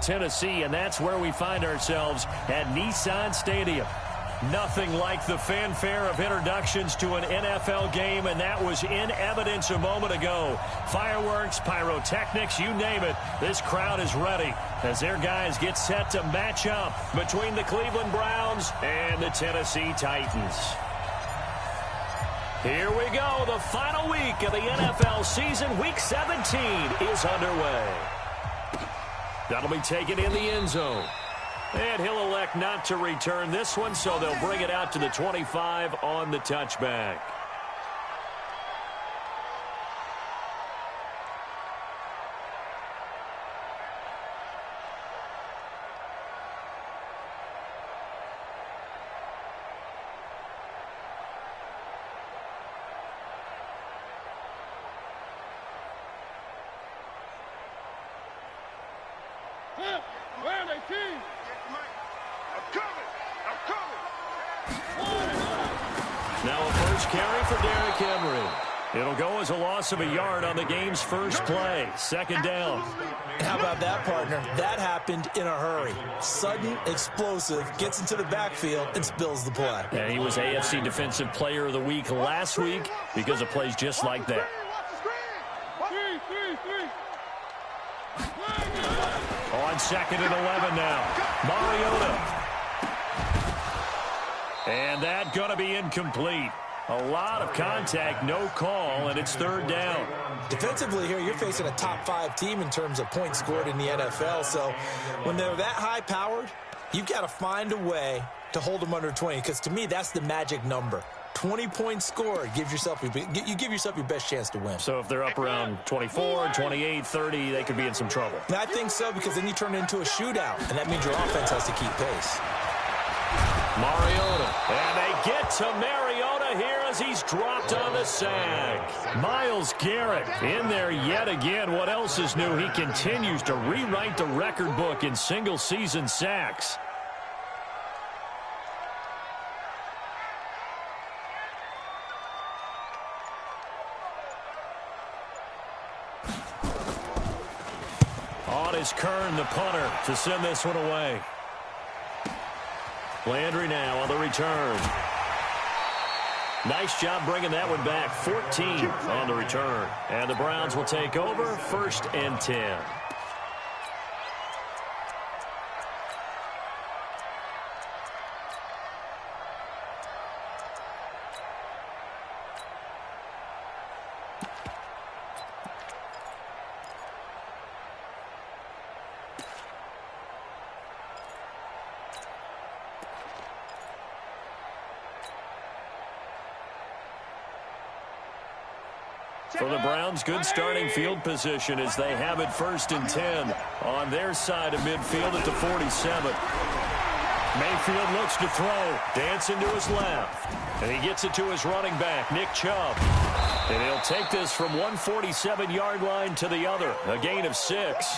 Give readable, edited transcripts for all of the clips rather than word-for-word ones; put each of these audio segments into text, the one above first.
Tennessee, and that's where we find ourselves at Nissan Stadium. Nothing like the fanfare of introductions to an NFL game, and that was in evidence a moment ago. Fireworks, pyrotechnics, you name it. This crowd is ready as their guys get set to match up between the Cleveland Browns and the Tennessee Titans. Here we go. The final week of the NFL season. Week 17 is underway. That'll be taken in the end zone. And he'll elect not to return this one, so they'll bring it out to the 25 on the touchback. It'll go as a loss of a yard on the game's first play. Second down. How about that, partner? That happened in a hurry. Sudden, explosive, gets into the backfield, and spills the play. And he was AFC Defensive Player of the Week last week because of plays just like that. On 2nd and 11 now. Mariota. And that going to be incomplete. A lot of contact, no call, and it's third down. Defensively here, you're facing a top-5 team in terms of points scored in the NFL. So when they're that high-powered, you've got to find a way to hold them under 20, because to me, that's the magic number. 20 points scored, you give yourself your best chance to win. So if they're up around 24, 28, 30, they could be in some trouble. I think so, because then you turn it into a shootout, and that means your offense has to keep pace. Mariota. And they get to Mariota here as he's dropped on the sack. Myles Garrett in there yet again. What else is new? He continues to rewrite the record book in single-season sacks. On is Kern, the punter, to send this one away. Landry now on the return. Nice job bringing that one back. 14 on the return. And the Browns will take over 1st and 10. For the Browns, good starting field position as they have it 1st and 10 on their side of midfield at the 47. Mayfield looks to throw. Dancing to his left. And he gets it to his running back, Nick Chubb. And he'll take this from 147-yard line to the other. A gain of 6.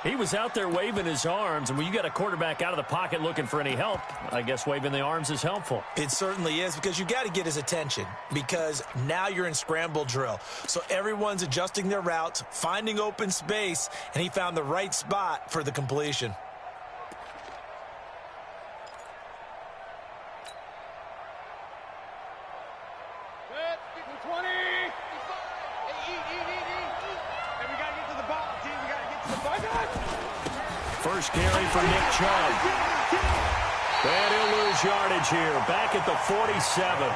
He was out there waving his arms, and when you got a quarterback out of the pocket looking for any help, I guess waving the arms is helpful. It certainly is, because you got to get his attention, because now you're in scramble drill. So everyone's adjusting their routes, finding open space, and he found the right spot for the completion. First carry for Nick Chubb. And he'll lose yardage here. Back at the 47.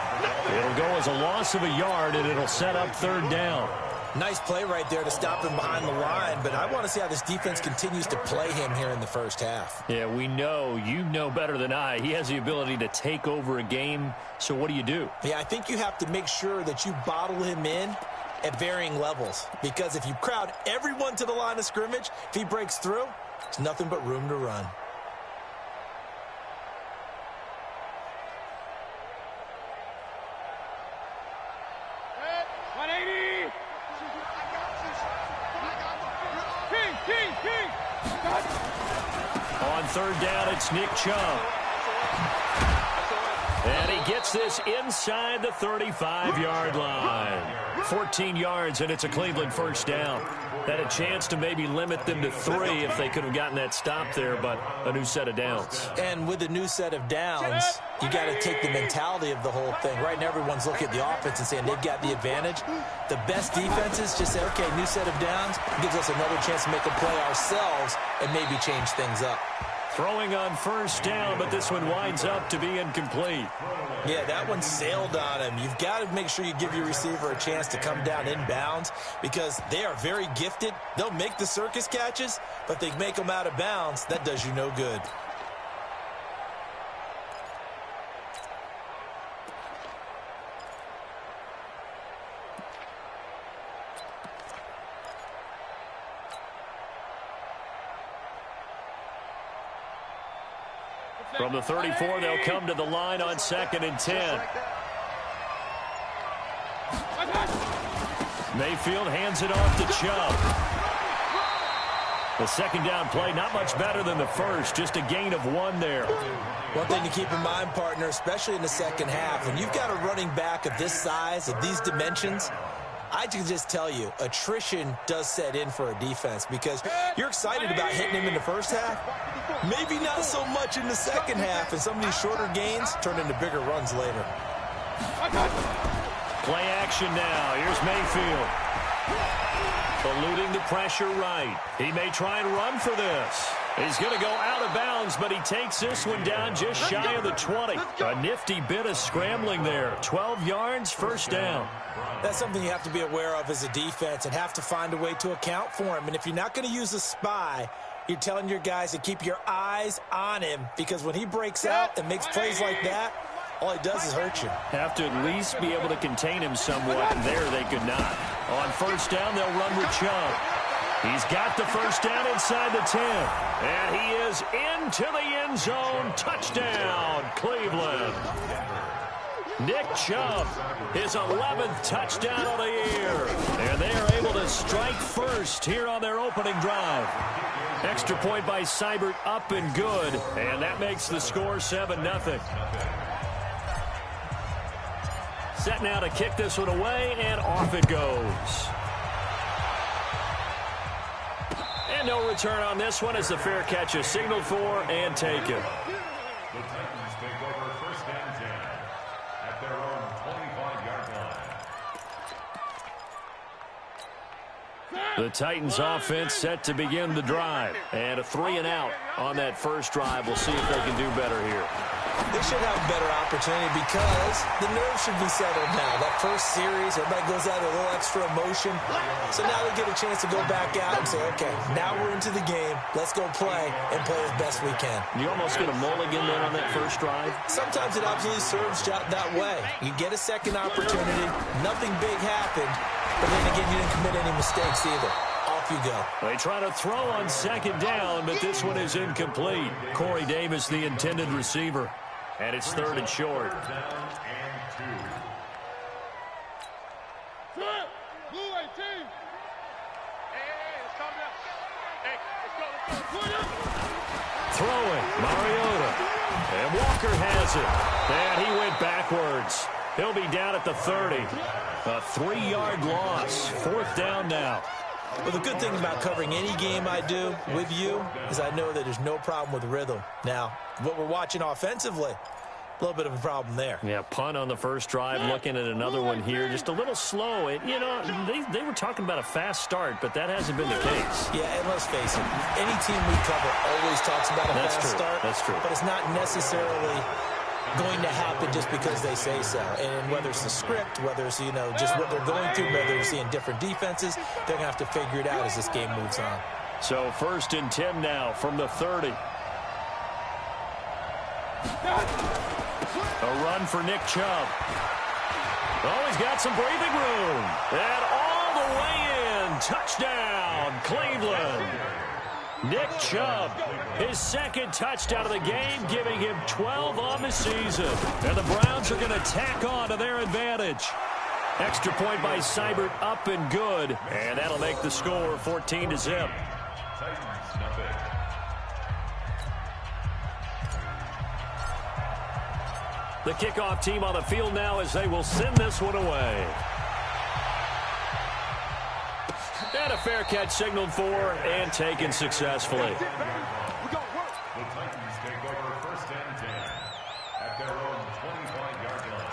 It'll go as a loss of a yard, and it'll set up 3rd down. Nice play right there to stop him behind the line, but I want to see how this defense continues to play him here in the first half. Yeah, we know. You know better than I. He has the ability to take over a game, so what do you do? Yeah, I think you have to make sure that you bottle him in at varying levels, because if you crowd everyone to the line of scrimmage, if he breaks through, it's nothing but room to run. On 3rd down, it's Nick Chubb. And he gets this inside the 35-yard line. 14 yards, and it's a Cleveland 1st down. Had a chance to maybe limit them to 3 if they could have gotten that stop there, but a new set of downs. And with a new set of downs, you got to take the mentality of the whole thing. Right now, everyone's looking at the offense and saying they've got the advantage. The best defenses just say, okay, new set of downs gives us another chance to make a play ourselves and maybe change things up. Throwing on first down, but this one winds up to be incomplete. Yeah, that one sailed on him. You've got to make sure you give your receiver a chance to come down inbounds because they are very gifted. They'll make the circus catches, but they make them out of bounds. That does you no good. From the 34, they'll come to the line on 2nd and 10. Mayfield hands it off to Chubb. The second down play, not much better than the first, just a gain of 1 there. One thing to keep in mind, partner, especially in the second half, when you've got a running back of this size, of these dimensions, I can just tell you, attrition does set in for a defense because you're excited about hitting him in the first half. Maybe not so much in the second half, and some of these shorter gains turn into bigger runs later. Play action now. Here's Mayfield. Eluding the pressure right. He may try and run for this. He's going to go out of bounds, but he takes this one down just shy of the 20. A nifty bit of scrambling there. 12 yards, first down. That's something you have to be aware of as a defense and have to find a way to account for him. And if you're not going to use a spy, you're telling your guys to keep your eyes on him because when he breaks out and makes plays like that, all he does is hurt you. Have to at least be able to contain him somewhat, and there they could not. On first down, they'll run with Chubb. He's got the first down inside the 10. And he is into the end zone. Touchdown, Cleveland. Nick Chubb, his 11th touchdown of the year. And they are able to strike first here on their opening drive. Extra point by Seibert, up and good. And that makes the score 7-0. Set now to kick this one away, and off it goes. And no return on this one as the fair catch is signaled for and taken. The Titans take over first and 10 at their own 25-yard line. The Titans offense set to begin the drive. And a 3-and-out on that first drive. We'll see if they can do better here. They should have a better opportunity because the nerves should be settled now. That first series, everybody goes out with a little extra emotion. So now they get a chance to go back out and say, okay, now we're into the game. Let's go play and play as best we can. You almost get a mulligan then on that first drive? Sometimes it absolutely serves that way. You get a second opportunity. Nothing big happened. But then again, you didn't commit any mistakes either. Off you go. They try to throw on second down, but this one is incomplete. Corey Davis, the intended receiver. And it's 3rd and short. Throwing, Mariota. And Walker has it. And he went backwards. He'll be down at the 30. A 3-yard loss. 4th down now. Well, the good thing about covering any game I do with you is I know that there's no problem with rhythm. Now, what we're watching offensively, a little bit of a problem there. Yeah, punt on the first drive, looking at another one here. Just a little slow. You know, they were talking about a fast start, but that hasn't been the case. Yeah, and let's face it, any team we cover always talks about a fast start. That's true. But it's not necessarily going to happen just because they say so. And whether it's the script, whether it's, you know, just what they're going through, whether they're seeing different defenses, they're going to have to figure it out as this game moves on. So 1st and 10 now from the 30. A run for Nick Chubb. Oh, he's got some breathing room. And all the way in. Touchdown, Cleveland. Nick Chubb, his 2nd touchdown of the game, giving him 12 on the season. And the Browns are going to tack on to their advantage. Extra point by Seibert, up and good. And that'll make the score 14-0. The kickoff team on the field now as they will send this one away. And And a fair catch signaled for and taken successfully. The Titans take over first and 10 at their own 25-yard line.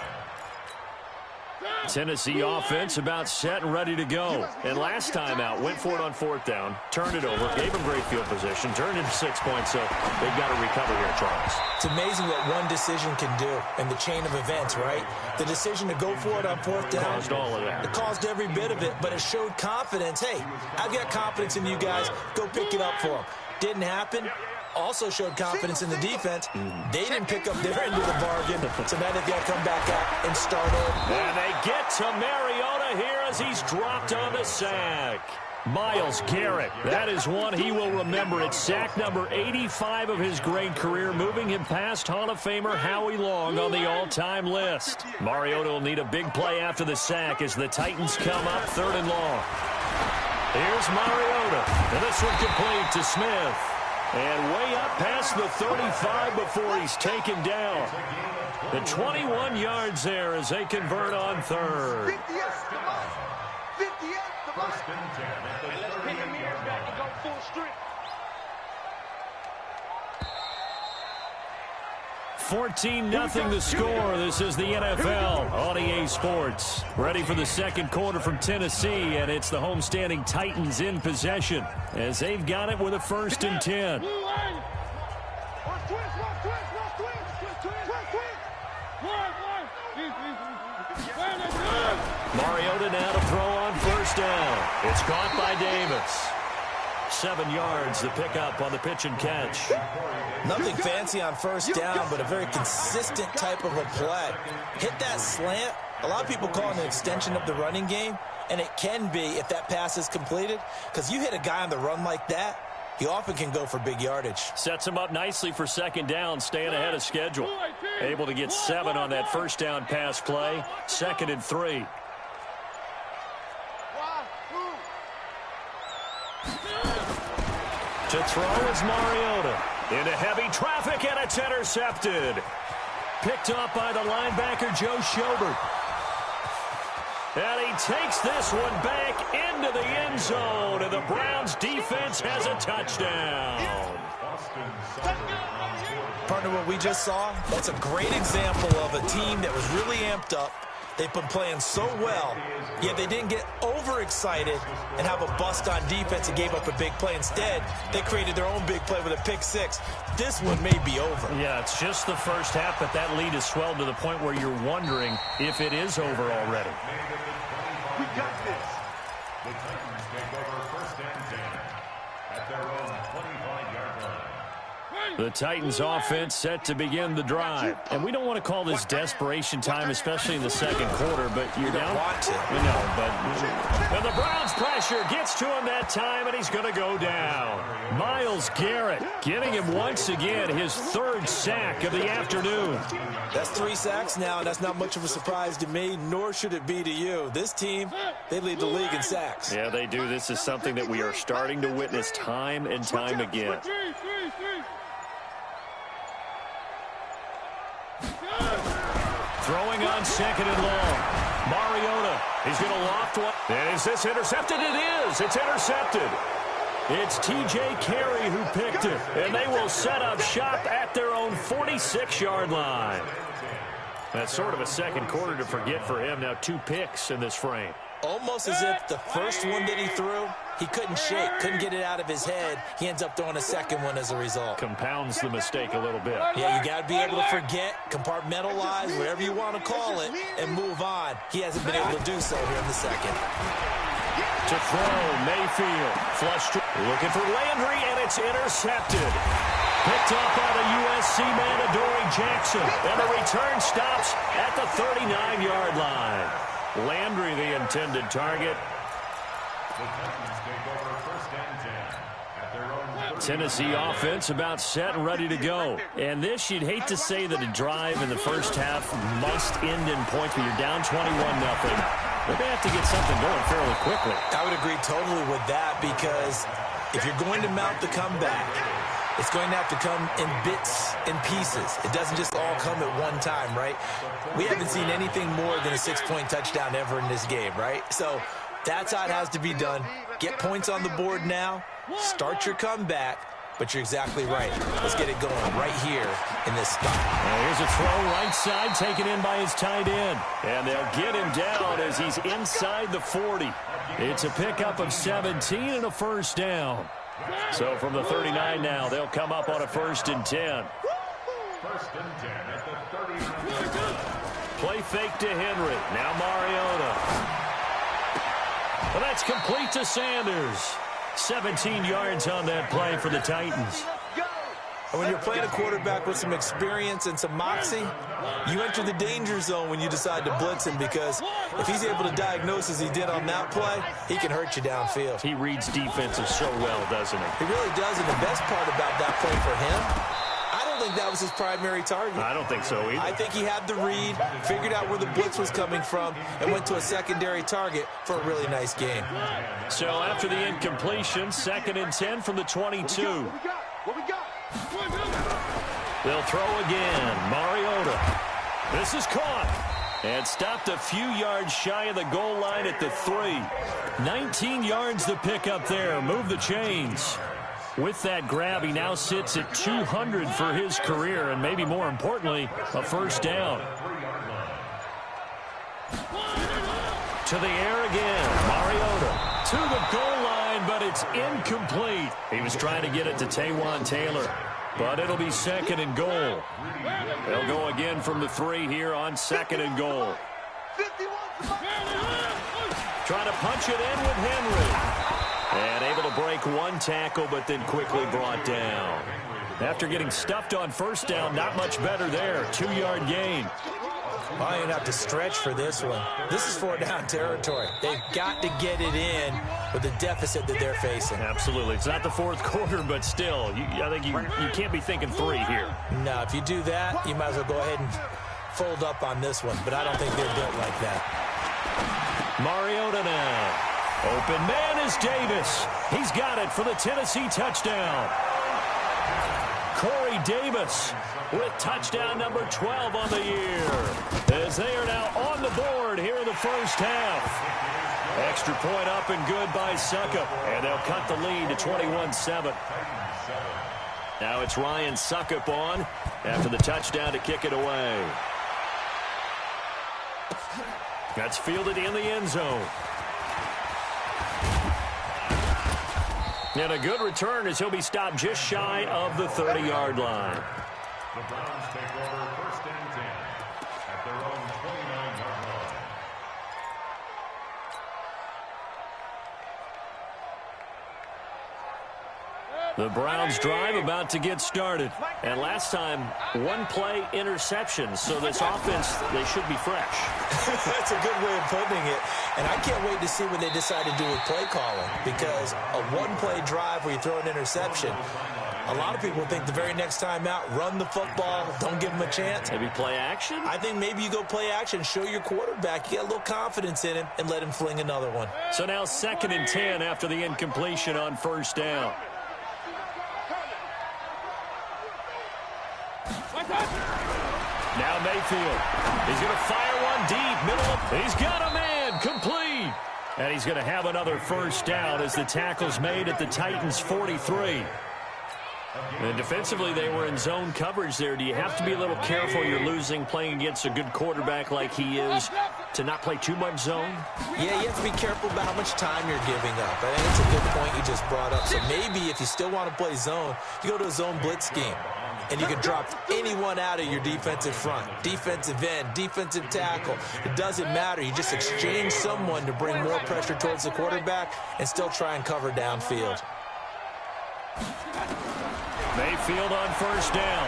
Tennessee offense about set and ready to go. And last time out, went for it on fourth down, turned it over, gave them great field position, turned into 6 points, so they've got to recover here, Charles. It's amazing what one decision can do in the chain of events, right? The decision to go for it on fourth down. Caused all of that. It caused every bit of it, but it showed confidence. Hey, I've got confidence in you guys. Go pick it up for them. Didn't happen. Also showed confidence in the defense. They didn't pick up their end of the bargain, so now they've got to come back out and start over. And they get to Mariota here as he's dropped on the sack. Myles Garrett, that is one he will remember. It's sack number 85 of his great career, moving him past Hall of Famer Howie Long on the all-time list. Mariota will need a big play after the sack as the Titans come up 3rd and long. Here's Mariota, and this one complete to Smith. And way up past the 35 before he's taken down. The 21 yards there as they convert on 3rd. 14-0 the score. This is the NFL on EA Sports. Ready for the second quarter from Tennessee, and it's the homestanding Titans in possession as they've got it with a 1st and 10. Mariota now to throw on 1st down. It's caught by Davis. 7 yards, the pickup on the pitch and catch. Nothing fancy on 1st down, but a very consistent type of a play. Hit that slant. A lot of people call it an extension of the running game, and it can be if that pass is completed, because you hit a guy on the run like that, he often can go for big yardage. Sets him up nicely for 2nd down, staying ahead of schedule. Able to get 7 on that 1st down pass play. 2nd and 3. To throw is Mariota. Into heavy traffic, and it's intercepted. Picked up by the linebacker, Joe Schobert. And he takes this one back into the end zone, and the Browns defense has a touchdown. Partner, what we just saw, that's a great example of a team that was really amped up. They've been playing so well, yet they didn't get overexcited and have a bust on defense and gave up a big play. Instead, they created their own big play with a pick 6. This one may be over. Yeah, it's just the first half, but that lead has swelled to the point where you're wondering if it is over already. We got this. The Titans take over 1st and 10 at their own 25-yard line. The Titans offense set to begin the drive. And we don't want to call this desperation time, especially in the second quarter, but you're down. Want to. We know, but and the Browns pressure gets to him that time, and he's going to go down. Myles Garrett getting him once again his 3rd sack of the afternoon. That's 3 sacks now, and that's not much of a surprise to me, nor should it be to you. This team, they lead the league in sacks. Yeah, they do. This is something that we are starting to witness time and time again. Throwing on 2nd and long. Mariota, he's going to loft one. And is this intercepted? It is. It's intercepted. It's T.J. Carey who picked it. And they will set up shop at their own 46-yard line. That's sort of a second quarter to forget for him. Now 2 picks in this frame. Almost as if the first one that he threw, he couldn't shake, couldn't get it out of his head. He ends up throwing a second one as a result. Compounds the mistake a little bit. Yeah, you got to be able to forget, compartmentalize, whatever you want to call it, and move on. He hasn't been able to do so here in the second. To throw, Mayfield. Flushed. Looking for Landry, and it's intercepted. Picked up by the USC man, Adoree Jackson. And the return stops at the 39-yard line. Landry, the intended target. Tennessee offense about set and ready to go. And this, you'd hate to say that a drive in the first half must end in points, but you're down 21-0. They're going to have to get something going fairly quickly. I would agree totally with that, because if you're going to mount the comeback, it's going to have to come in bits and pieces. It doesn't just all come at one time, right? We haven't seen anything more than a 6-point touchdown ever in this game, right? So That's how it has to be done. Get points on the board now. Start your comeback. But you're exactly right. Let's get it going right here in this spot. Here's a throw right side taken in by his tight end. And they'll get him down as he's inside the 40. It's a pickup of 17 and a first down. So from the 39 now, they'll come up on a 1st and 10. 1st and 10 at the 39. Play fake to Henry. Now Mariota. Well, that's complete to Sanders. 17 yards on that play for the Titans. And when you're playing a quarterback with some experience and some moxie, you enter the danger zone when you decide to blitz him, because if he's able to diagnose as he did on that play, he can hurt you downfield. He reads defenses so well, doesn't he? He really does, and the best part about that play for him, I don't think that was his primary target. I don't think so either. I think he had the read, figured out where the blitz was coming from, and went to a secondary target for a really nice game. So after the incompletion, 2nd and 10 from the 22. They'll throw again. Mariota. This is caught. And stopped a few yards shy of the goal line at the 3. 19 yards to pick up there. Move the chains. With that grab, he now sits at 200 for his career, and maybe more importantly, a first down. To the air again. Mariota to the goal line, but it's incomplete. He was trying to get it to Taywan Taylor, but it'll be 2nd and goal. They'll go again from the 3 here on 2nd and goal. Trying to punch it in with Henry. And able to break one tackle, but then quickly brought down. After getting stuffed on first down, not much better there. 2-yard gain. Well, you're going to have to stretch for this one. This is 4-down territory. They've got to get it in with the deficit that they're facing. Absolutely. It's not the 4th quarter, but still, I think you can't be thinking 3 here. No, if you do that, you might as well go ahead and fold up on this one. But I don't think they're built like that. Mariota now. Open man is Davis. He's got it for the Tennessee touchdown. Corey Davis with touchdown number 12 on the year, as they are now on the board here in the first half. Extra point up and good by Succop, and they'll cut the lead to 21-7. Now it's Ryan Succop on after the touchdown to kick it away. That's fielded in the end zone. And a good return as he'll be stopped just shy of the 30-yard line. The Browns take over 1st and 10 at their own 29-yard line. The Browns drive about to get started. And last time, 1-play interception. So this offense, they should be fresh. That's a good way of putting it. And I can't wait to see what they decide to do with play calling, because a 1-play drive where you throw an interception, a lot of people think the very next time out, run the football, don't give them a chance. Maybe play action? I think maybe you go play action, show your quarterback you got a little confidence in him, and let him fling another one. So now 2nd and 10 after the incompletion on first down. Now Mayfield. He's going to fire one deep. Middle. He's got a man. Complete. And he's going to have another first down as the tackle's made at the Titans' 43. And defensively, they were in zone coverage there. Do you have to be a little careful? You're losing, playing against a good quarterback like he is, to not play too much zone? Yeah, you have to be careful about how much time you're giving up. I think it's a good point you just brought up. So maybe if you still want to play zone, you go to a zone blitz scheme. And you can drop anyone out of your defensive front, defensive end, defensive tackle. It doesn't matter. You just exchange someone to bring more pressure towards the quarterback and still try and cover downfield. Mayfield on first down.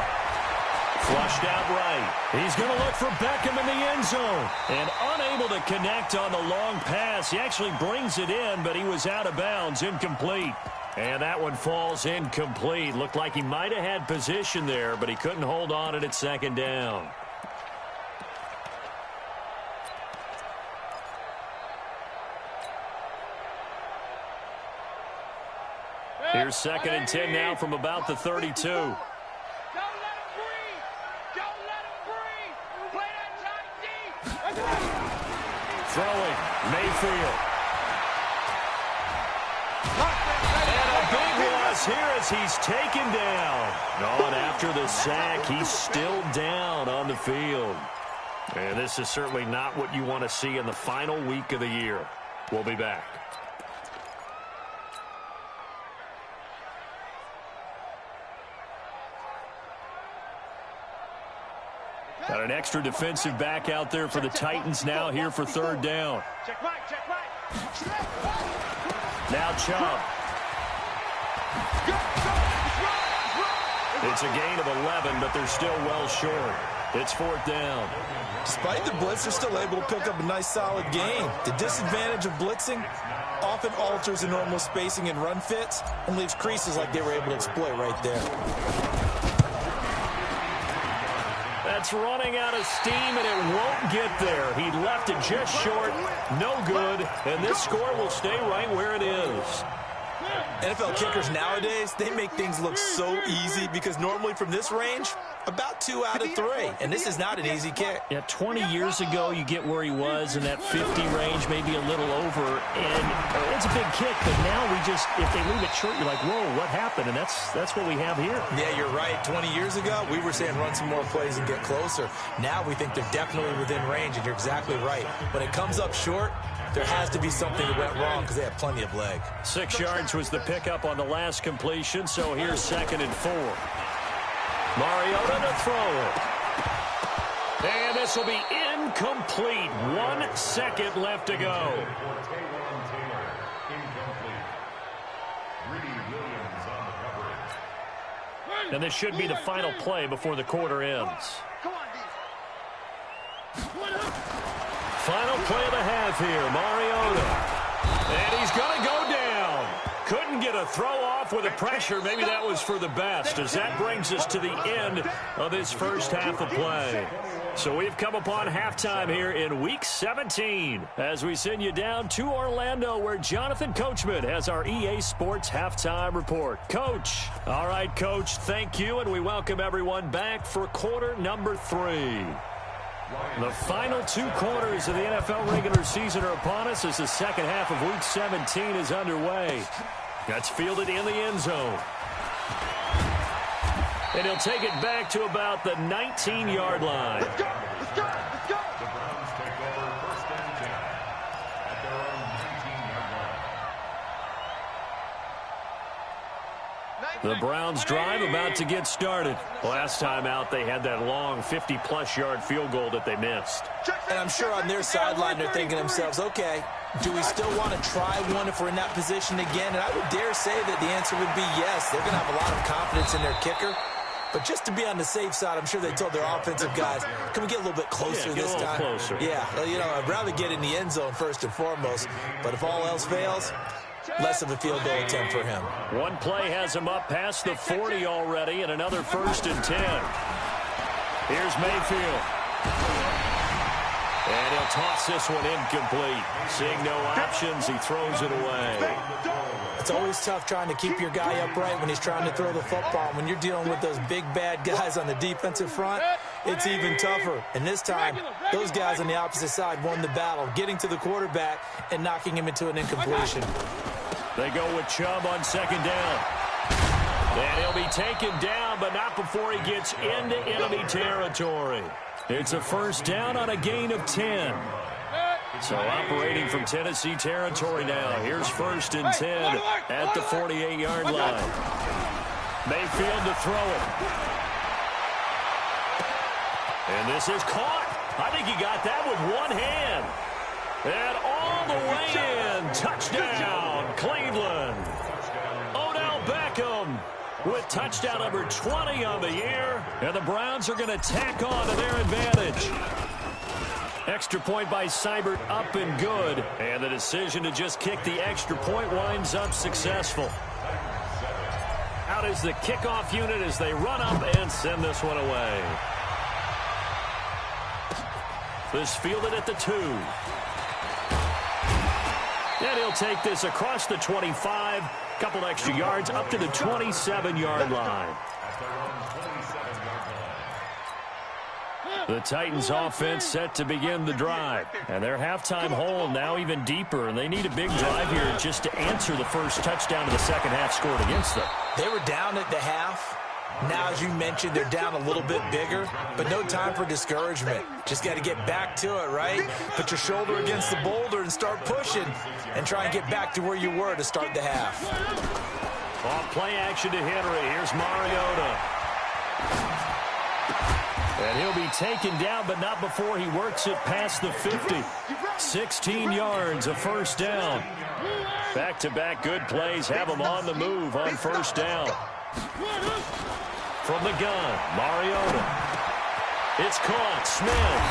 Flushed out right. He's going to look for Beckham in the end zone. And unable to connect on the long pass. He actually brings it in, but he was out of bounds, incomplete. And that one falls incomplete. Looked like he might have had position there, but he couldn't hold on at 2nd down. Here's 2nd and 10 now from about the 32. Don't let him breathe. Don't let him breathe. Play that tight D. Throwing. Mayfield. And a big loss here as he's taken down. On after the sack, he's still down on the field. And this is certainly not what you want to see in the final week of the year. We'll be back. Got an extra defensive back out there for the Titans now here for third down. Check right, check right. Now Chubb. It's a gain of 11, but they're still well short. It's fourth down. Despite the blitz, they're still able to pick up a nice, solid gain. The disadvantage of blitzing often alters the normal spacing and run fits and leaves creases like they were able to exploit right there. That's running out of steam, and it won't get there. He left it just short, no good, and this score will stay right where it is. NFL kickers nowadays, they make things look so easy because normally from this range, about 2 out of 3. And this is not an easy kick. Yeah, 20 years ago, you get where he was in that 50 range, maybe a little over. And it's a big kick, but now we just, if they leave it short, you're like, whoa, what happened? And that's what we have here. Yeah, you're right. 20 years ago, we were saying run some more plays and get closer. Now we think they're definitely within range, and you're exactly right. When it comes up short, there has to be something that went wrong because they have plenty of leg. 6 yards was the pickup on the last completion, so here's 2nd and 4. Mariota to throw it. And this will be incomplete. 1 second left to go. And this should be the final play before the quarter ends. Final play of the half here, Mariota. And he's going to go down. Couldn't get a throw off with the pressure. Maybe that was for the best, as that brings us to the end of this first half of play. So we've come upon halftime here in Week 17 as we send you down to Orlando, where Jonathan Coachman has our EA Sports Halftime Report. Coach. All right, Coach, thank you, and we welcome everyone back for quarter number 3. The final 2 quarters of the NFL regular season are upon us as the second half of Week 17 is underway. That's fielded in the end zone. And he'll take it back to about the 19-yard line. Let's go, let's go, let's go. The Browns take over first and 10 at their own 19-yard line. The Browns drive about to get started. Last time out, they had that long 50-plus yard field goal that they missed. And I'm sure on their sideline they're thinking to themselves, okay, do we still want to try one if we're in that position again? And I would dare say that the answer would be yes. They're going to have a lot of confidence in their kicker. But just to be on the safe side, I'm sure they told their offensive guys, can we get a little bit closer this time? Closer. Yeah, you know, I'd rather get in the end zone first and foremost. But if all else fails, less of a field goal attempt for him. One play has him up past the 40 already, and another 1st and 10. Here's Mayfield. And he'll toss this one incomplete. Seeing no options, he throws it away. It's always tough trying to keep your guy upright when he's trying to throw the football. When you're dealing with those big, bad guys on the defensive front, it's even tougher. And this time, those guys on the opposite side won the battle, getting to the quarterback and knocking him into an incompletion. They go with Chubb on 2nd down. And he'll be taken down, but not before he gets into enemy territory. It's a 1st down on a gain of 10. So operating from Tennessee territory now. Here's 1st and 10 at the 48-yard line. Mayfield to throw it. And this is caught. I think he got that with one hand. And all the way in. Touchdown, Cleveland. Odell Beckham with touchdown number 20 on the year. And the Browns are going to tack on to their advantage. Extra point by Seibert, up and good. And the decision to just kick the extra point winds up successful. Out is the kickoff unit as they run up and send this one away. This fielded at the 2. And he'll take this across the 25. Couple extra yards up to the 27-yard line. The Titans offense set to begin the drive. And their halftime hole now even deeper. And they need a big drive here just to answer the first touchdown of the second half scored against them. They were down at the half. Now, as you mentioned, they're down a little bit bigger, but no time for discouragement. Just got to get back to it, right? Put your shoulder against the boulder and start pushing and try and get back to where you were to start the half. Off play action to Henry. Here's Mariota. And he'll be taken down, but not before he works it past the 50. 16 yards, a first down. Back-to-back good plays have him on the move on first down. From the gun, Mariota. It's caught, Smith.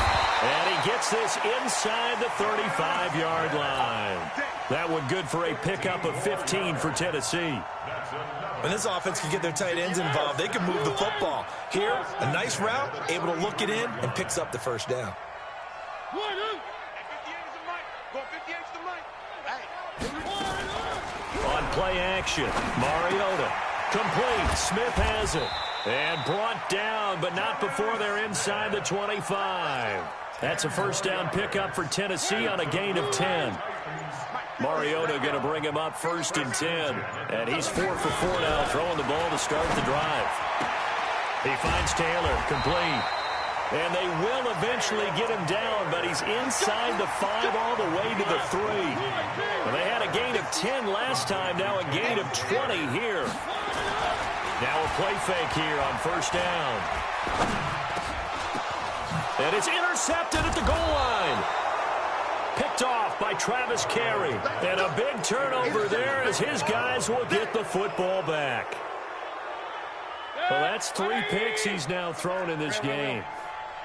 And he gets this inside the 35-yard line. That one good for a pickup of 15 for Tennessee. When this offense can get their tight ends involved, they can move the football. Here, a nice route, able to look it in, and picks up the first down. On play action, Mariota. Complete. Smith has it. And brought down, but not before they're inside the 25. That's a first down pickup for Tennessee on a gain of 10. Mariota going to bring him up first and 10. And he's 4 for 4 now, throwing the ball to start the drive. He finds Taylor, complete. And they will eventually get him down, but he's inside the 5 all the way to the 3. Well, they had a gain of 10 last time, now a gain of 20 here. Now a play fake here on first down. And it's intercepted at the goal line. Picked off by Travis Carey. And a big turnover there as his guys will get the football back. Well, that's 3 picks he's now thrown in this game.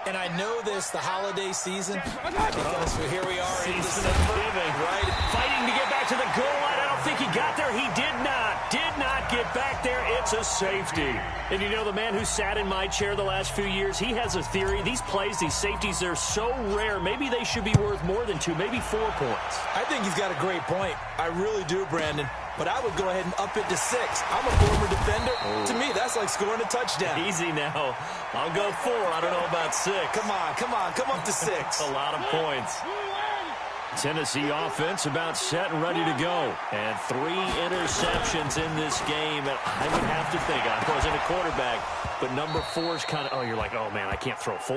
And I know this, the holiday season, because here we are in Season December, of giving. right? Fighting to get back to the goal line. I don't think he got there. He did not get back there. It's a safety. And you know, the man who sat in my chair the last few years, he has a theory. These plays, these safeties, they're so rare. Maybe they should be worth more than 2, maybe 4 points. I think he's got a great point. I really do, Brandon. But I would go ahead and up it to 6. I'm a former defender. Oh. To me, that's like scoring a touchdown. Easy now. I'll go 4. I don't know about 6. Come up to 6. A lot of points. Tennessee offense about set and ready to go. And 3 interceptions in this game. And I would have to think, I wasn't a quarterback, but number 4 is kind of, you're like, oh, man, I can't throw 4.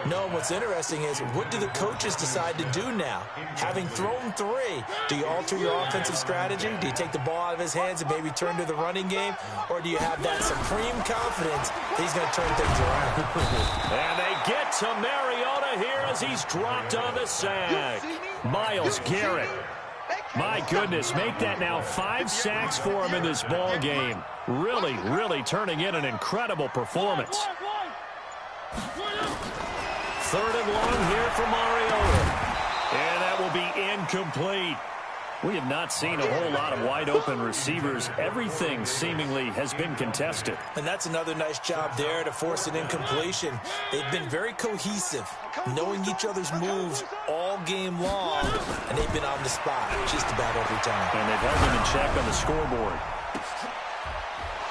No, what's interesting is, what do the coaches decide to do now? Having thrown 3, do you alter your offensive strategy? Do you take the ball out of his hands and maybe turn to the running game? Or do you have that supreme confidence that he's going to turn things around? And they get to Mariota here as he's dropped on the sack. Myles Garrett. My goodness, make that now 5 sacks for him in this ball game. Really, really turning in an incredible performance. 3rd and long here for Mariota. And that will be incomplete. We have not seen a whole lot of wide-open receivers. Everything seemingly has been contested. And that's another nice job there to force an incompletion. They've been very cohesive, knowing each other's moves all game long, and they've been on the spot just about every time. And they've held him in check on the scoreboard.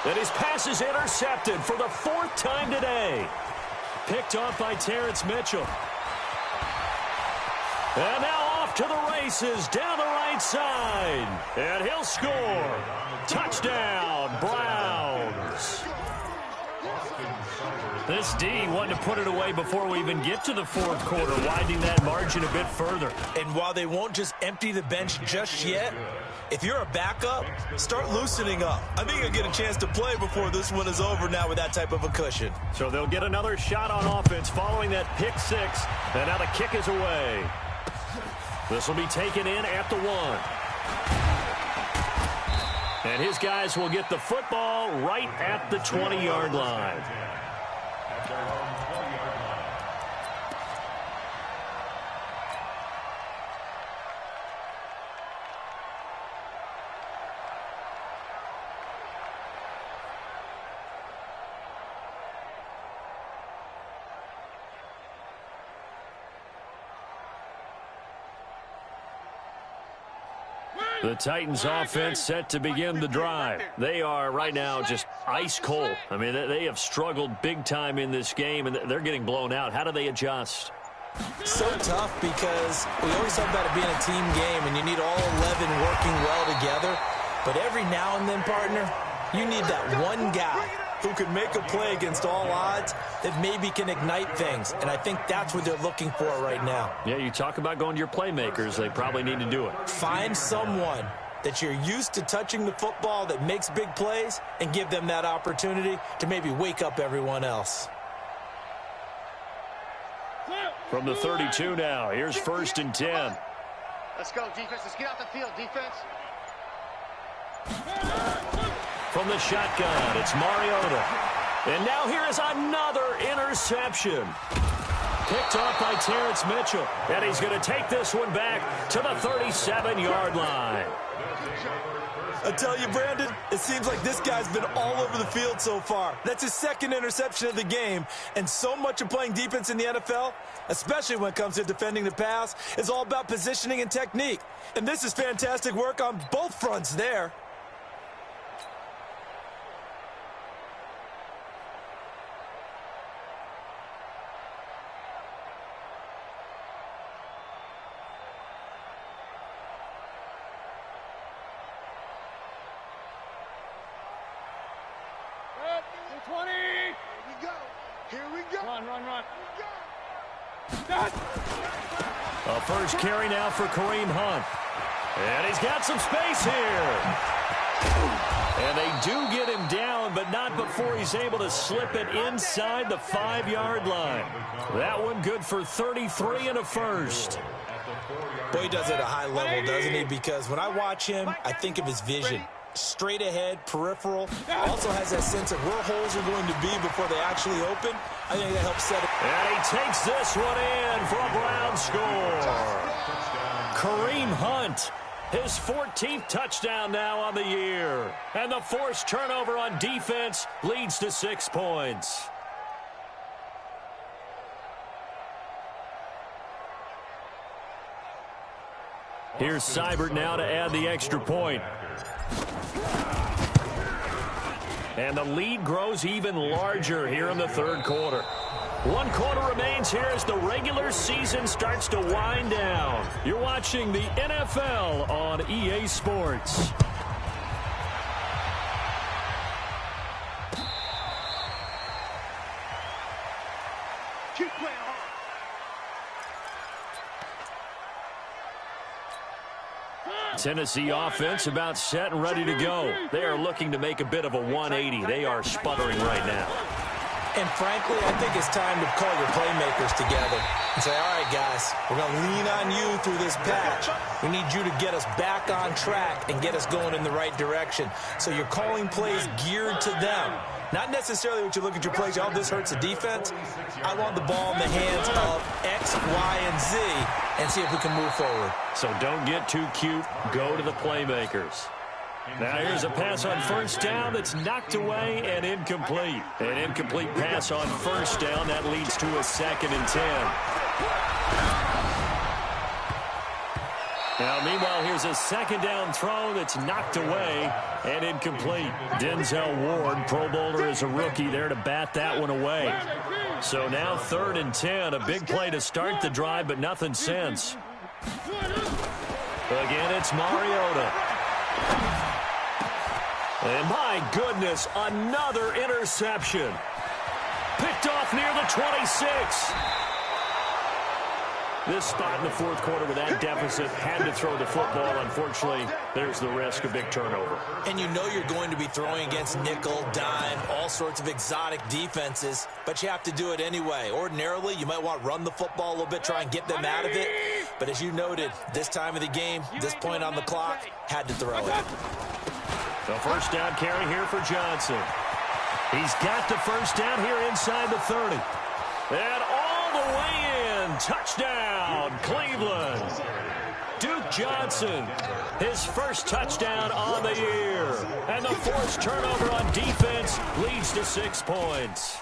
And his pass is intercepted for the 4th time today. Picked off by Terrence Mitchell. And now off to the races down the right side. And he'll score. Touchdown, Browns. This D wanted to put it away before we even get to the 4th quarter, widening that margin a bit further. And while they won't just empty the bench just yet, if you're a backup, start loosening up. I think you'll get a chance to play before this one is over now with that type of a cushion. So they'll get another shot on offense following that pick 6. And now the kick is away. This will be taken in at the 1. And his guys will get the football right at the 20-yard line. The Titans offense set to begin the drive. They are right now just ice cold. I mean, they have struggled big time in this game, and they're getting blown out. How do they adjust? So tough because we always talk about it being a team game, and you need all 11 working well together. But every now and then, partner, you need that one guy who can make a play against all odds that maybe can ignite things. And I think that's what they're looking for right now. Yeah, you talk about going to your playmakers. They probably need to do it. Find someone that you're used to touching the football that makes big plays and give them that opportunity to maybe wake up everyone else. From the 32 now, here's 1st and 10. Let's go, defense. Let's get out the field, defense. From the shotgun, it's Mariota. And now here is another interception. Picked off by Terrence Mitchell. And he's going to take this one back to the 37-yard line. I tell you, Brandon, it seems like this guy's been all over the field so far. That's his 2nd interception of the game. And so much of playing defense in the NFL, especially when it comes to defending the pass, is all about positioning and technique. And this is fantastic work on both fronts there. A first carry now for Kareem Hunt. And he's got some space here. And they do get him down, but not before he's able to slip it inside the 5-yard line. That one good for 33 and a first. Boy, he does it at a high level, doesn't he? Because when I watch him, I think of his vision. Straight ahead, peripheral. Also has that sense of where holes are going to be before they actually open. I think that helps set it. And he takes this one in for a Brown score. Kareem Hunt, his 14th touchdown now on the year. And the forced turnover on defense leads to 6 points. Here's Seibert now to add the extra point. And the lead grows even larger here in the 3rd quarter. 1 quarter remains here as the regular season starts to wind down. You're watching the NFL on EA Sports. Keep playing hard. Tennessee offense about set and ready to go. They are looking to make a bit of a 180. They are sputtering right now. And frankly, I think it's time to call your playmakers together and say, all right, guys, we're going to lean on you through this patch. We need you to get us back on track and get us going in the right direction. So you're calling plays geared to them. Not necessarily what you look at your plays, oh, this hurts the defense. I want the ball in the hands of X, Y, and Z and see if we can move forward. So don't get too cute. Go to the playmakers. Now here's a pass on first down that's knocked away and incomplete. An incomplete pass on first down. That leads to a 2nd and 10. Now, meanwhile, here's a 2nd down throw that's knocked away and incomplete. Denzel Ward, Pro Bowler as a rookie, there to bat that one away. So now 3rd and 10, a big play to start the drive, but nothing since. Again, it's Mariota. And my goodness, another interception. Picked off near the 26. This spot in the 4th quarter with that deficit, had to throw the football. Unfortunately, there's the risk of big turnover. And you know you're going to be throwing against nickel, dime, all sorts of exotic defenses, but you have to do it anyway. Ordinarily, you might want to run the football a little bit, try and get them out of it. But as you noted, this time of the game, this point on the clock, had to throw it. The first down carry here for Johnson. He's got the first down here inside the 30. And all the way in. Touchdown, Cleveland. Duke Johnson, his first touchdown on the year. And the forced turnover on defense leads to 6 points.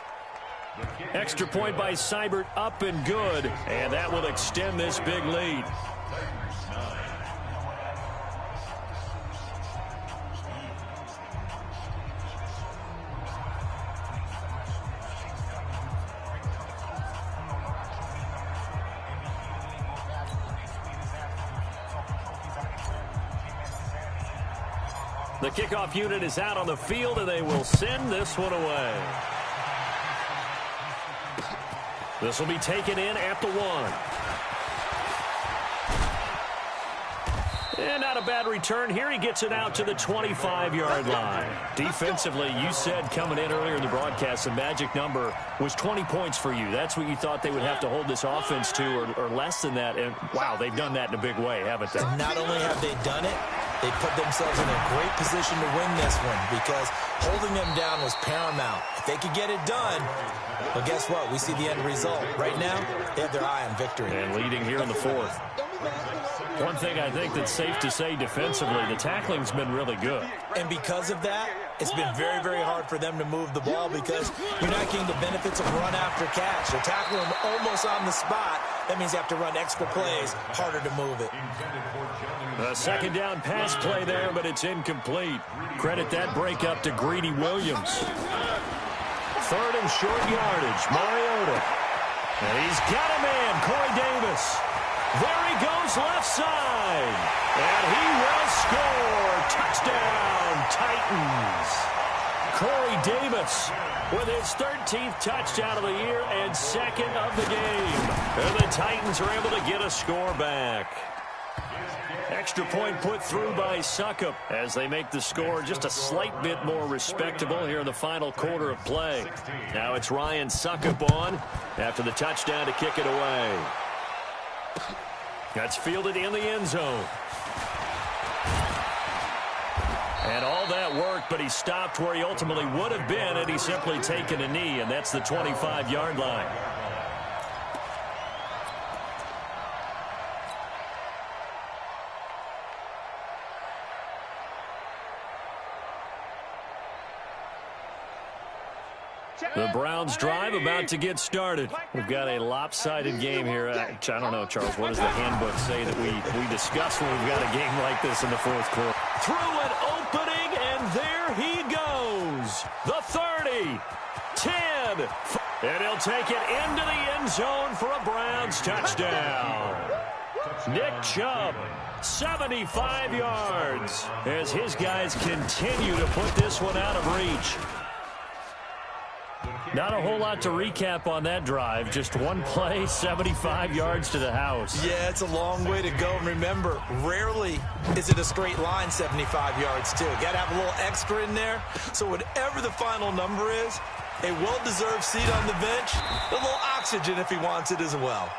Extra point by Seibert, up and good. And that will extend this big lead. The kickoff unit is out on the field, and they will send this one away. This will be taken in at the 1. And not a bad return here. He gets it out to the 25-yard line. Defensively, you said coming in earlier in the broadcast, the magic number was 20 points for you. That's what you thought they would have to hold this offense to, or less than that. And, wow, they've done that in a big way, haven't they? And not only have they done it, they put themselves in a great position to win this one because holding them down was paramount. If they could get it done, well, guess what? We see the end result. Right now, they have their eye on victory. And leading here in the 4th. One thing I think that's safe to say defensively, the tackling's been really good. And because of that, it's been very, very hard for them to move the ball because you're not getting the benefits of run after catch. They're tackling them almost on the spot. That means you have to run extra plays, harder to move it. A second down pass play there, but it's incomplete. Credit that breakup to Greedy Williams. 3rd and short yardage, Mariota. And he's got a man, Corey Davis. There he goes left side. And he will score. Touchdown, Titans. Corey Davis with his 13th touchdown of the year and 2nd of the game. And the Titans are able to get a score back. Extra point put through by Suckup as they make the score just a slight bit more respectable here in the final quarter of play. Now it's Ryan Suckup on after the touchdown to kick it away. That's fielded in the end zone. And all that work, but he stopped where he ultimately would have been had he simply taken a knee, and that's the 25-yard line. The Browns drive about to get started. We've got a lopsided game here. I don't know, Charles, what does the handbook say that we discuss when we've got a game like this in the 4th quarter? Through an opening, and there he goes. The 30, 10, and he'll take it into the end zone for a Browns touchdown. Nick Chubb, 75 yards, as his guys continue to put this one out of reach. Not a whole lot to recap on that drive. Just one play, 75 yards to the house. Yeah, it's a long way to go. And remember, rarely is it a straight line 75 yards, too. Got to have a little extra in there. So whatever the final number is, a well-deserved seat on the bench, a little oxygen if he wants it as well.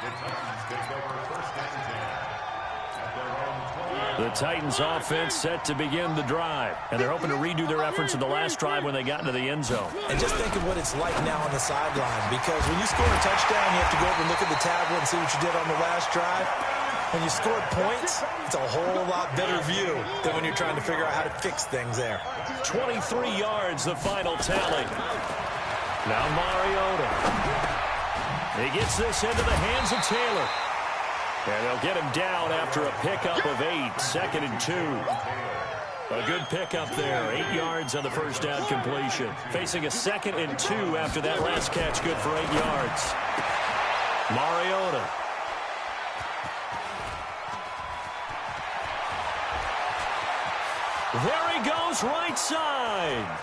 The Titans take over 1st and 10. The Titans offense set to begin the drive, and they're hoping to redo their efforts in the last drive when they got into the end zone. And just think of what it's like now on the sideline, because when you score a touchdown, you have to go over and look at the tablet and see what you did on the last drive. When you scored points, it's a whole lot better view than when you're trying to figure out how to fix things there. 23 yards, the final tally. Now Mariota. He gets this into the hands of Taylor. And they'll get him down after a pickup of 8, 2nd and 2. A good pickup there, 8 yards on the first down completion. Facing a 2nd and 2 after that last catch, good for 8 yards. Mariota. There he goes, right side.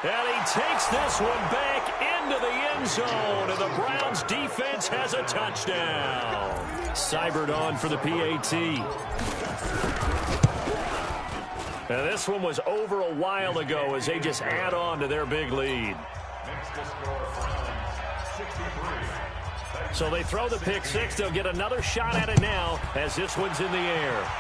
And he takes this one back into the end zone, and the Browns defense has a touchdown. Cybert on for the PAT. Now this one was over a while ago as they just add on to their big lead. So they throw the pick 6. They'll get another shot at it now as this one's in the air.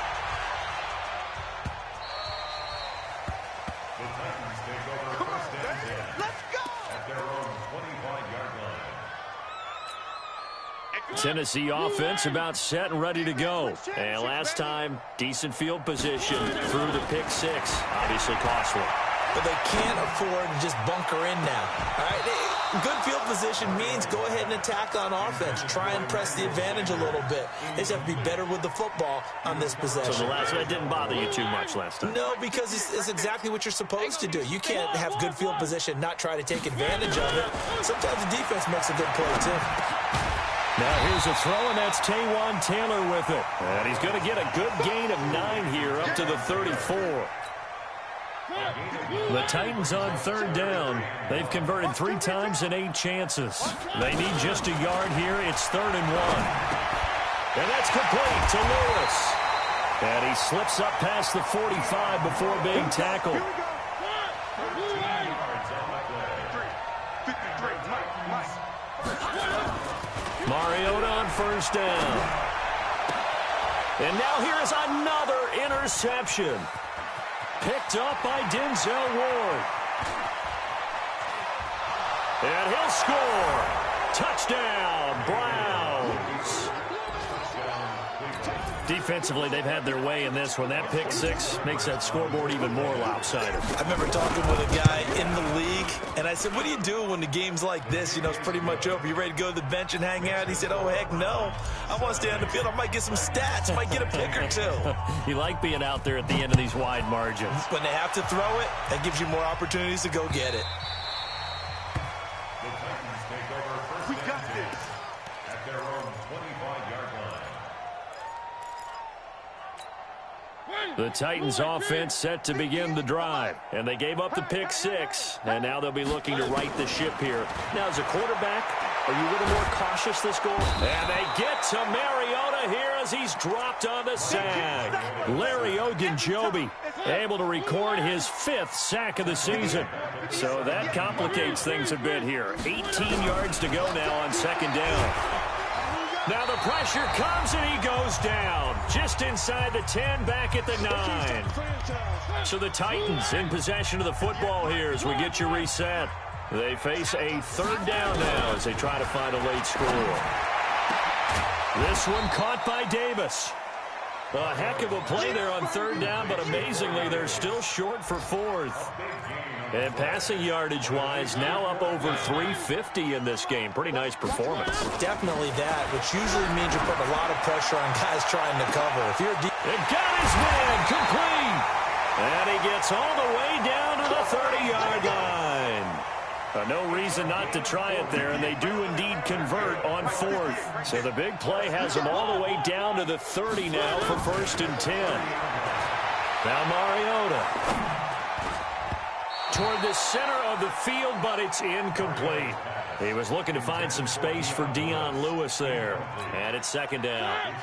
Tennessee offense about set and ready to go. And last time, decent field position through the pick 6. Obviously costly. But they can't afford to just bunker in now. All right? Good field position means go ahead and attack on offense. Try and press the advantage a little bit. They just have to be better with the football on this possession. So the last one didn't bother you too much last time? No, because it's exactly what you're supposed to do. You can't have good field position, not try to take advantage of it. Sometimes the defense makes a good play, too. Now here's a throw, and that's Taywan Taylor with it. And he's going to get a good gain of 9 here up to the 34. The Titans on third down. They've converted 3 times in 8 chances. They need just a yard here. It's 3rd and 1. And that's complete to Lewis. And he slips up past the 45 before being tackled. Mariota on first down. And now here's another interception. Picked up by Denzel Ward. And he'll score. Touchdown, Browns. Defensively, they've had their way in this one. That pick 6 makes that scoreboard even more lopsided. I remember talking with a guy in the league, and I said, what do you do when the game's like this? You know, it's pretty much over. You ready to go to the bench and hang out? He said, oh, heck no. I want to stay on the field. I might get some stats. I might get a pick or 2. You like being out there at the end of these wide margins. When they have to throw it, that gives you more opportunities to go get it. The Titans take over first and 10 at their own 25-yard line. The Titans offense set to begin the drive. And they gave up the pick 6. And now they'll be looking to right the ship here. Now, as a quarterback, are you a little more cautious this goal? And they get to Mariota here as he's dropped on the sack. Larry Ogunjobi able to record his 5th sack of the season. So that complicates things a bit here. 18 yards to go now on 2nd down. Now the pressure comes and he goes down. Just inside the 10, back at the 9. So the Titans in possession of the football here as we get you reset. They face a 3rd down now as they try to find a late score. This one caught by Davis. A heck of a play there on 3rd down, but amazingly they're still short for 4th. And passing yardage-wise, now up over 350 in this game. Pretty nice performance. Definitely that, which usually means you're putting a lot of pressure on guys trying to cover. If you're They've got his man complete. And he gets all the way down to the 30-yard line. No reason not to try it there, and they do indeed convert on 4th. So the big play has them all the way down to the 30 now for 1st and 10. Now Mariota toward the center of the field, but it's incomplete. He was looking to find some space for Dion Lewis there. And it's 2nd down.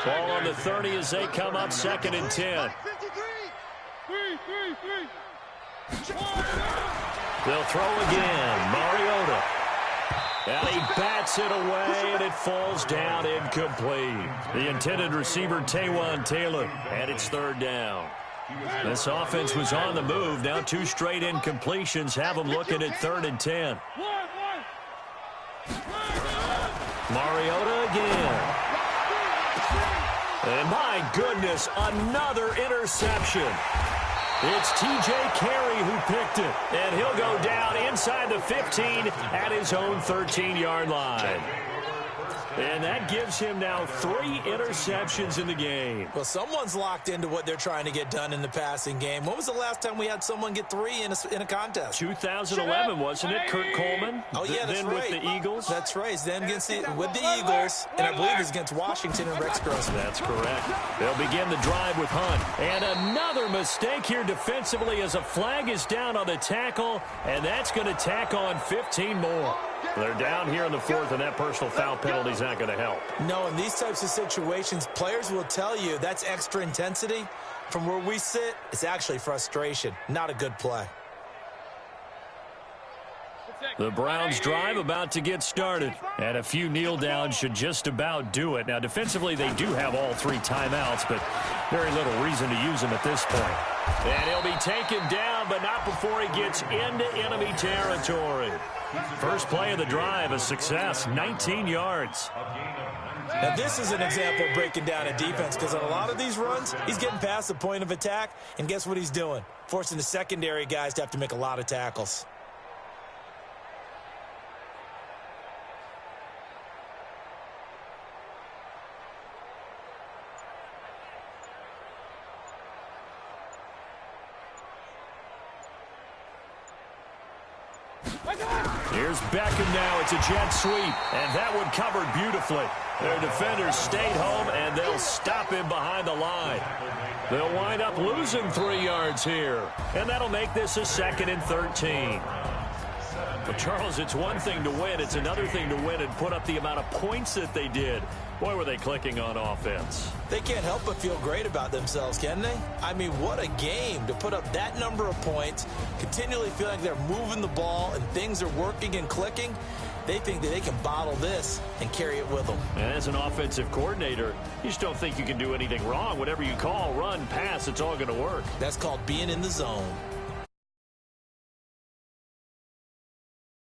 Ball on the 30 as they come up 2nd and 10. They'll throw again. Mariota. And he bats it away, and it falls down incomplete. The intended receiver, Taywan Taylor. And it's 3rd down. This offense was on the move. Now 2 straight incompletions have them looking at 3rd and 10. Mariota again. And my goodness, another interception. It's T.J. Carey who picked it. And he'll go down inside the 15 at his own 13-yard line. And that gives him now 3 interceptions in the game. Well, someone's locked into what they're trying to get done in the passing game. When was the last time we had someone get 3 in a contest? 2011, wasn't it? Kurt Coleman? Oh, yeah, that's then right. With the Eagles? That's right. Then with the Eagles, and I believe it's against Washington and Rex Grossman. That's correct. They'll begin the drive with Hunt. And another mistake here defensively as a flag is down on the tackle, and that's going to tack on 15 more. They're down here in the 4th, and that personal foul penalty is not going to help. No, in these types of situations, players will tell you that's extra intensity. From where we sit, it's actually frustration. Not a good play. The Browns drive about to get started. And a few kneel downs should just about do it. Now, defensively, they do have all 3 timeouts, but very little reason to use them at this point. And he'll be taken down, but not before he gets into enemy territory. First play of the drive, a success, 19 yards. Now, this is an example of breaking down a defense because on a lot of these runs, he's getting past the point of attack, and guess what he's doing? Forcing the secondary guys to have to make a lot of tackles. Here's Beckham now. It's a jet sweep, and that one covered beautifully. Their defenders stayed home, and they'll stop him behind the line. They'll wind up losing 3 yards here, and that'll make this a 2nd and 13. But, Charles, it's one thing to win. It's another thing to win and put up the amount of points that they did. Boy, were they clicking on offense. They can't help but feel great about themselves, can they? I mean, what a game to put up that number of points, continually feel like they're moving the ball and things are working and clicking. They think that they can bottle this and carry it with them. And as an offensive coordinator, you just don't think you can do anything wrong. Whatever you call, run, pass, it's all going to work. That's called being in the zone.